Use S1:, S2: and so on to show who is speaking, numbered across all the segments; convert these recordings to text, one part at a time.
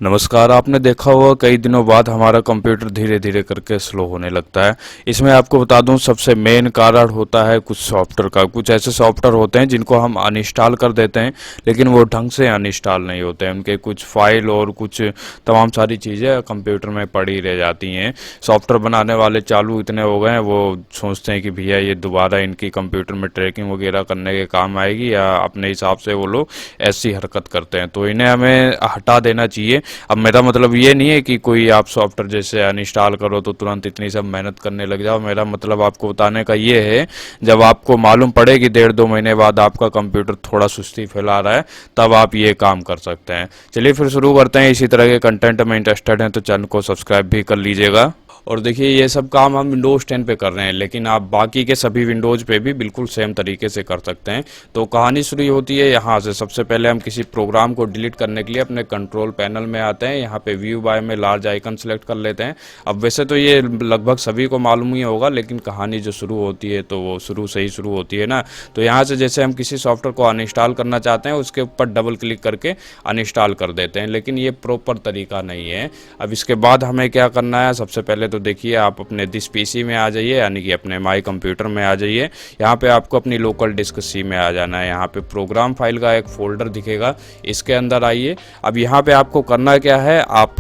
S1: नमस्कार। आपने देखा होगा कई दिनों बाद हमारा कंप्यूटर धीरे धीरे करके स्लो होने लगता है। इसमें आपको बता दूं सबसे मेन कारण होता है कुछ सॉफ्टवेयर का। कुछ ऐसे सॉफ्टवेयर होते हैं जिनको हम अनइंस्टॉल कर देते हैं, लेकिन वो ढंग से अनइंस्टॉल नहीं होते हैं। उनके कुछ फाइल और कुछ तमाम सारी चीज़ें कंप्यूटर में पड़ी रह जाती हैं। सॉफ्टवेयर बनाने वाले चालू इतने हो गए हैं, वो सोचते हैं कि भैया ये दोबारा इनकी कंप्यूटर में ट्रैकिंग वगैरह करने के काम आएगी, या अपने हिसाब से वो लोग ऐसी हरकत करते हैं, तो इन्हें हमें हटा देना चाहिए। अब मेरा मतलब ये नहीं है कि कोई आप सॉफ्टवेयर जैसे अनइंस्टॉल करो तो तुरंत इतनी सब मेहनत करने लग जाओ। मेरा मतलब आपको बताने का ये है, जब आपको मालूम पड़े कि 1.5-2 महीने बाद आपका कंप्यूटर थोड़ा सुस्ती फैला रहा है, तब आप ये काम कर सकते हैं। चलिए फिर शुरू करते हैं। इसी तरह के कंटेंट में इंटरेस्टेड हैं तो चैनल को सब्सक्राइब भी कर लीजिएगा। और देखिए ये सब काम हम विंडोज़ 10 पे कर रहे हैं, लेकिन आप बाकी के सभी विंडोज़ पे भी बिल्कुल सेम तरीके से कर सकते हैं। तो कहानी शुरू होती है यहाँ से। सबसे पहले हम किसी प्रोग्राम को डिलीट करने के लिए अपने कंट्रोल पैनल में आते हैं। यहाँ पे व्यू बाय में लार्ज आइकन सेलेक्ट कर लेते हैं। अब वैसे तो ये लगभग सभी को मालूम ही होगा, लेकिन कहानी जो शुरू होती है तो वो शुरू से ही शुरू होती है ना। तो यहाँ से जैसे हम किसी सॉफ्टवेयर को अनइंस्टॉल करना चाहते हैं, उसके ऊपर डबल क्लिक करके अनइंस्टॉल कर देते हैं, लेकिन ये प्रॉपर तरीका नहीं है। अब इसके बाद हमें क्या करना है, सबसे पहले तो देखिए आप अपने दिस पीसी में आ जाइए, यानी कि अपने माई कंप्यूटर में आ जाइए। यहाँ पे आपको अपनी लोकल डिस्क सी में आ जाना है। यहाँ पे प्रोग्राम फाइल का एक फोल्डर दिखेगा, इसके अंदर आइए। अब यहाँ पे आपको करना क्या है, आप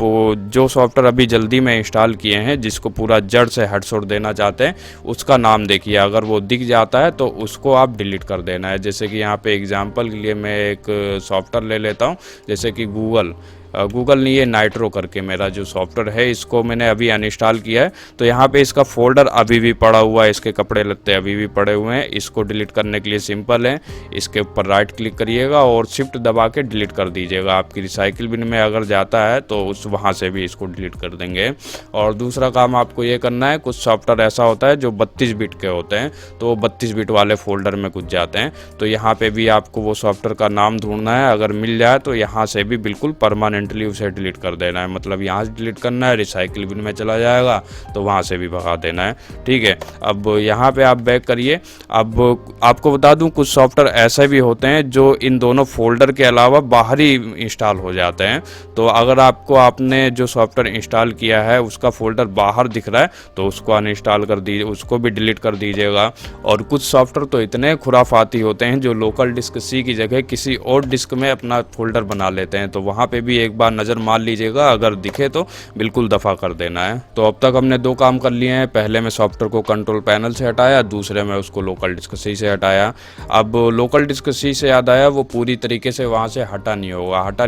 S1: जो सॉफ्टवेयर अभी जल्दी में इंस्टॉल किए हैं, जिसको पूरा जड़ से हेडशॉट देना चाहते हैं, उसका नाम देखिए। अगर वो दिख जाता है तो उसको आप डिलीट कर देना है। जैसे कि यहाँ पे एग्जाम्पल के लिए मैं एक सॉफ्टवेयर ले लेता हूँ, जैसे कि गूगल नहीं, ये नाइट्रो करके मेरा जो सॉफ्टवेयर है, इसको मैंने अभी अनइंस्टॉल किया है। तो यहाँ पे इसका फोल्डर अभी भी पड़ा हुआ है, इसके कपड़े लत्ते अभी भी पड़े हुए हैं। इसको डिलीट करने के लिए सिंपल है, इसके ऊपर राइट क्लिक करिएगा और शिफ्ट दबा के डिलीट कर दीजिएगा। आपकी रिसाइकिल बिन में अगर जाता है तो उस वहाँ से भी इसको डिलीट कर देंगे। और दूसरा काम आपको ये करना है, कुछ सॉफ्टवेयर ऐसा होता है जो 32 बिट के होते हैं, तो 32 बिट वाले फोल्डर में कुछ जाते हैं। तो यहाँ पे भी आपको वो सॉफ्टवेयर का नाम ढूंढना है। अगर मिल जाए तो यहाँ से भी बिल्कुल परमानेंटली उसे डिलीट कर देना है। मतलब यहाँ से डिलीट करना है, रिसाइकिल बिन में चला जाएगा तो वहाँ से भी भगा देना है। ठीक है, अब यहाँ पे आप बैक करिए। अब आपको बता दूं कुछ सॉफ्टवेयर ऐसे भी होते हैं जो इन दोनों फोल्डर के अलावा बाहर ही इंस्टॉल हो जाते हैं। तो अगर आपने जो सॉफ्टवेयर इंस्टॉल किया है उसका फोल्डर बाहर दिख रहा है तो उसको अनइंस्टॉल कर दीजिए, उसको भी डिलीट कर दीजिएगा। और कुछ सॉफ्टवेयर तो इतने खुराफाती होते हैं जो लोकल डिस्क सी की जगह किसी और डिस्क में अपना फोल्डर बना लेते हैं, तो वहाँ पे भी एक बार नज़र मार लीजिएगा। अगर दिखे तो बिल्कुल दफ़ा कर देना है। तो अब तक हमने 2 काम कर लिए हैं। पहले में सॉफ्टवेयर को कंट्रोल पैनल से हटाया, दूसरे में उसको लोकल डिस्क सी से हटाया। अब लोकल डिस्क सी से याद आया, वो पूरी तरीके से वहाँ से हटा नहीं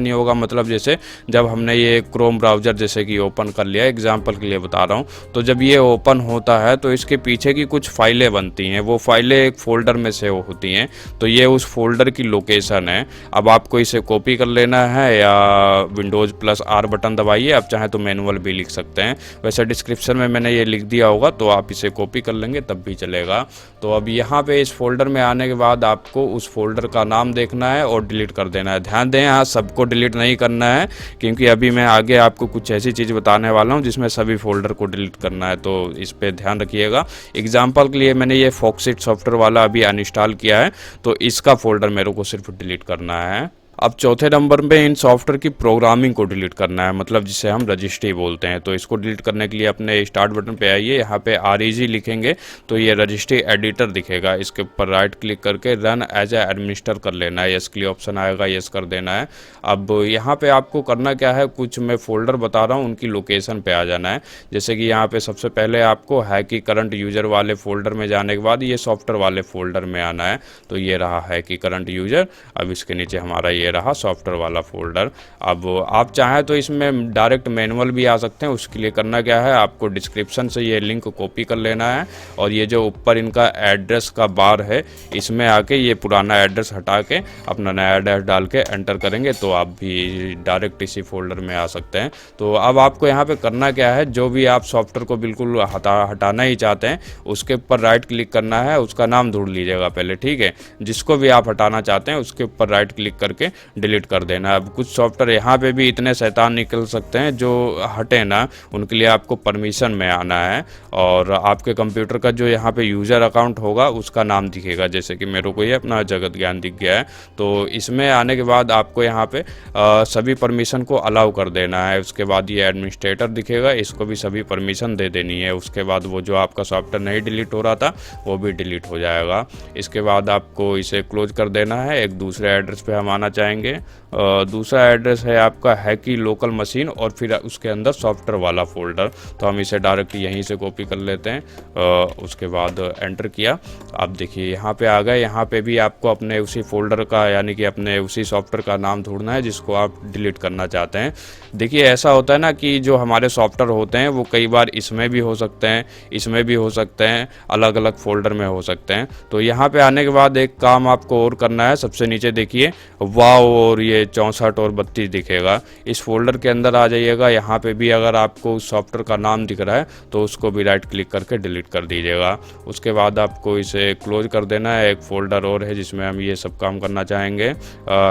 S1: होगा। मतलब जैसे जब हमने ये क्रोम ब्राउज़र जैसे कि ओपन कर लिया, एग्जाम्पल के लिए बता रहा हूँ, तो जब ये ओपन होता है तो इसके पीछे की कुछ फाइलें बनती हैं। वो फाइलें एक फोल्डर में सेव होती हैं, तो ये उस फोल्डर की लोकेशन है। अब आपको इसे कॉपी कर लेना है या विंडोज़+R बटन दबाइए। आप चाहें तो मैनुअल भी लिख सकते हैं, वैसे डिस्क्रिप्शन में मैंने ये लिख दिया होगा, तो आप इसे कॉपी कर लेंगे तब भी चलेगा। तो अब यहाँ पे इस फोल्डर में आने के बाद आपको उस फोल्डर का नाम देखना है और डिलीट कर देना है। ध्यान दें, यहाँ सबको डिलीट नहीं करना है, क्योंकि अभी मैं आगे आपको कुछ ऐसी चीज़ बताने वाला हूँ जिसमें सभी फोल्डर को डिलीट करना है, तो इस पर ध्यान रखिएगा। एग्जाम्पल के लिए मैंने ये फॉक्सिट सॉफ्टवेयर वाला अभी अनइंस्टॉल किया है, तो इसका फोल्डर मेरे को सिर्फ डिलीट करना है। अब चौथे नंबर पे इन सॉफ्टवेयर की प्रोग्रामिंग को डिलीट करना है, मतलब जिसे हम रजिस्ट्री बोलते हैं। तो इसको डिलीट करने के लिए अपने स्टार्ट बटन पे आइए, यहाँ पे REG लिखेंगे तो ये रजिस्ट्री एडिटर दिखेगा। इसके ऊपर राइट क्लिक करके रन एज ए एडमिनिस्टर कर लेना है। यस के लिए ऑप्शन आएगा, यस कर देना है। अब यहाँ पे आपको करना क्या है, कुछ मैं फोल्डर बता रहा हूँ, उनकी लोकेशन पे आ जाना है। जैसे कि यहाँ पे सबसे पहले आपको है कि करंट यूजर वाले फोल्डर में जाने के बाद ये सॉफ्टवेयर वाले फोल्डर में आना है। तो ये रहा है कि करंट यूजर। अब इसके नीचे हमारा ये रहा सॉफ्टवेयर वाला फोल्डर। अब आप चाहें तो इसमें डायरेक्ट मैनुअल भी आ सकते हैं। उसके लिए करना क्या है, आपको डिस्क्रिप्शन से ये लिंक कॉपी कर लेना है और ये जो ऊपर इनका एड्रेस का बार है, इसमें आके ये पुराना एड्रेस हटा के अपना नया एड्रेस डाल के एंटर करेंगे तो आप भी डायरेक्ट इसी फोल्डर में आ सकते हैं। तो अब आपको यहाँ पे करना क्या है, जो भी आप सॉफ्टवेयर को बिल्कुल हटाना ही चाहते हैं, उसके ऊपर राइट क्लिक करना है, उसका नाम ढूंढ लीजिएगा पहले। ठीक है, जिसको भी आप हटाना चाहते हैं उसके ऊपर राइट क्लिक करके डिलीट कर देना। अब कुछ सॉफ्टवेयर यहाँ पे भी इतने शैतान निकल सकते हैं जो हटे ना, उनके लिए आपको परमिशन में आना है और आपके कंप्यूटर का जो यहाँ पे यूज़र अकाउंट होगा उसका नाम दिखेगा, जैसे कि मेरे को ये अपना जगत ज्ञान दिख गया है। तो इसमें आने के बाद आपको यहाँ पे सभी परमिशन को अलाउ कर देना है। उसके बाद ये एडमिनिस्ट्रेटर दिखेगा, इसको भी सभी परमिशन दे देनी है। उसके बाद वो जो आपका सॉफ्टवेयर नहीं डिलीट हो रहा था वो भी डिलीट हो जाएगा। इसके बाद आपको इसे क्लोज कर देना है। एक दूसरे एड्रेस पे हम आना चाहेंगे। दूसरा एड्रेस है आपका हैकी लोकल मशीन और फिर उसके अंदर सॉफ्टवेयर वाला फोल्डर। तो हम इसे डायरेक्ट यहीं से कॉपी कर लेते हैं। उसके बाद एंटर किया। आप देखिए यहाँ पे आ गए। यहाँ पे भी आपको अपने उसी फोल्डर का यानी कि अपने उसी सॉफ्टवेयर का नाम ढूंढना है जिसको आप डिलीट करना चाहते हैं। देखिए ऐसा होता है ना कि जो हमारे सॉफ्टवेयर होते हैं वो कई बार इसमें भी हो सकते हैं, इसमें भी हो सकते हैं, अलग अलग फोल्डर में हो सकते हैं। तो यहाँ पे आने के बाद एक काम आपको और करना है। सबसे नीचे देखिए वाव और ये 64 और 32 दिखेगा, इस फोल्डर के अंदर आ जाइएगा। यहाँ पे भी अगर आपको उस सॉफ्टवेयर का नाम दिख रहा है तो उसको भी राइट क्लिक करके डिलीट कर दीजिएगा। उसके बाद आपको इसे क्लोज कर देना है। एक फोल्डर और है जिसमें हम ये सब काम करना चाहेंगे।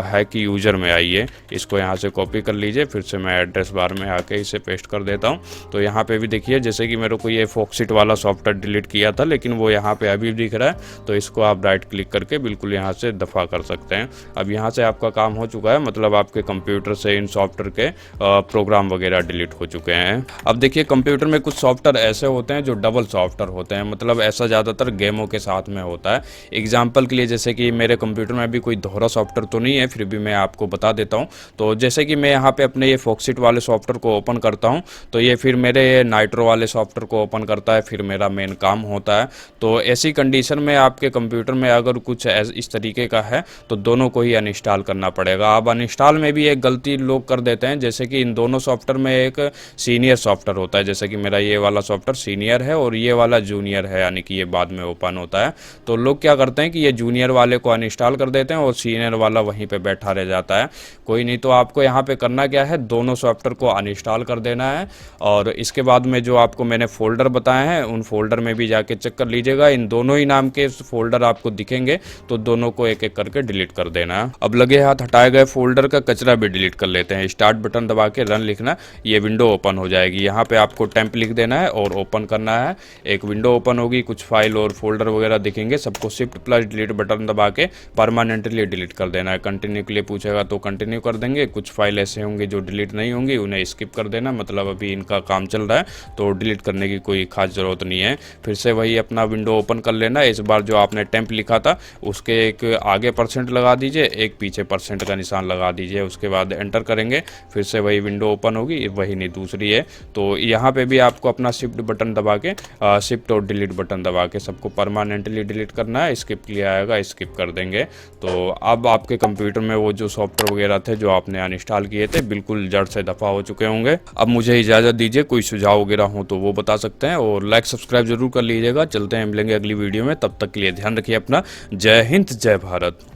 S1: हैकी यूजर में आइए, इसको यहाँ से कॉपी कर लीजिए। फिर से मैं एड्रेस बार में आके इसे पेस्ट कर देता हूँ। तो यहाँ पे भी देखिए जैसे कि मेरे को ये फोक्सिट वाला सॉफ्टवेयर डिलीट किया था लेकिन वो यहाँ पे अभी दिख रहा है, तो इसको आप राइट क्लिक करके बिल्कुल यहाँ से दफ़ा कर सकते हैं। अब यहाँ से आपका काम हो चुका है, मतलब आपके कंप्यूटर से इन सॉफ्टवेयर के प्रोग्राम वगैरह डिलीट हो चुके हैं। अब देखिए कंप्यूटर में कुछ सॉफ्टवेयर ऐसे होते हैं जो डबल सॉफ्टवेयर होते हैं, मतलब ऐसा ज़्यादातर गेमों के साथ में होता है। एग्जाम्पल के लिए जैसे कि मेरे कंप्यूटर में अभी कोई दोहरा सॉफ्टवेयर तो नहीं है, फिर भी मैं आपको बता देता हूँ। तो जैसे कि मैं यहाँ पे अपने ये फोक्सिट वाले सॉफ्टवेयर को ओपन करता हूँ तो ये फिर मेरे नाइट्रो वाले सॉफ्टवेयर को ओपन करता है, फिर मेरा मेन काम होता है। तो ऐसी कंडीशन में आपके कंप्यूटर में अगर कुछ इस तरीके का है तो दोनों को ही अनइंस्टॉल करना पड़ेगा। अब अनइंस्टॉल में भी एक गलती लोग कर देते हैं, जैसे कि इन दोनों सॉफ्टवेयर में एक सीनियर सॉफ्टवेयर होता है, जैसे कि मेरा ये वाला सॉफ्टवेयर सीनियर है और ये वाला जूनियर है, यानी कि ये बाद में ओपन होता है। तो लोग क्या करते हैं कि ये जूनियर वाले को अनइंस्टॉल कर देते हैं और सीनियर वाला वहीं पे बैठा रह जाता है। कोई नहीं, तो आपको यहाँ पे करना क्या है, दोनों सॉफ्टवेयर को अनइंस्टॉल कर देना है और इसके बाद में जो आपको मैंने फोल्डर बताए हैं उन फोल्डर में भी जाके चेक कर लीजिएगा। इन दोनों ही नाम के फोल्डर आपको दिखेंगे तो दोनों को एक एक करके डिलीट कर देना है। अब लगे हाथ हटाए गए फोल्डर का कचरा भी डिलीट कर लेते हैं। स्टार्ट बटन दबा के रन लिखना, ये विंडो ओपन हो जाएगी। यहाँ पे आपको टेम्प लिख देना है और ओपन करना है। एक विंडो ओपन होगी, कुछ फाइल और फोल्डर वगैरह दिखेंगे, सबको शिफ्ट प्लस डिलीट बटन दबा के परमानेंटली डिलीट कर देना है। कंटिन्यू के लिए पूछेगा तो कंटिन्यू कर देंगे। कुछ फाइल ऐसे होंगे जो डिलीट नहीं होंगी, उन्हें स्किप कर देना, मतलब अभी इनका काम चल रहा है तो डिलीट करने की कोई खास ज़रूरत नहीं है। फिर से वही अपना विंडो ओपन कर लेना। इस बार जो आपने टेम्प लिखा था उसके एक आगे % लगा दीजिए, एक पीछे % का निशान लगा दीजिए। उसके बाद एंटर करेंगे, फिर से वही विंडो ओपन होगी, वही नहीं दूसरी है। तो यहाँ पे भी आपको अपना शिफ्ट बटन दबा के शिफ्ट और डिलीट बटन दबा के सबको परमानेंटली डिलीट करना है। स्किप के लिए आएगा, स्किप कर देंगे। तो अब आपके कंप्यूटर में वो जो सॉफ्टवेयर वगैरह थे जो आपने अनइंस्टॉल किए थे बिल्कुल जड़ से दफ़ा हो चुके होंगे। अब मुझे इजाज़त दीजिए, कोई सुझाव वगैरह हो तो वो बता सकते हैं और लाइक सब्सक्राइब जरूर कर लीजिएगा। चलते हैं, मिलेंगे अगली वीडियो में, तब तक के लिए ध्यान रखिए अपना। जय हिंद, जय भारत।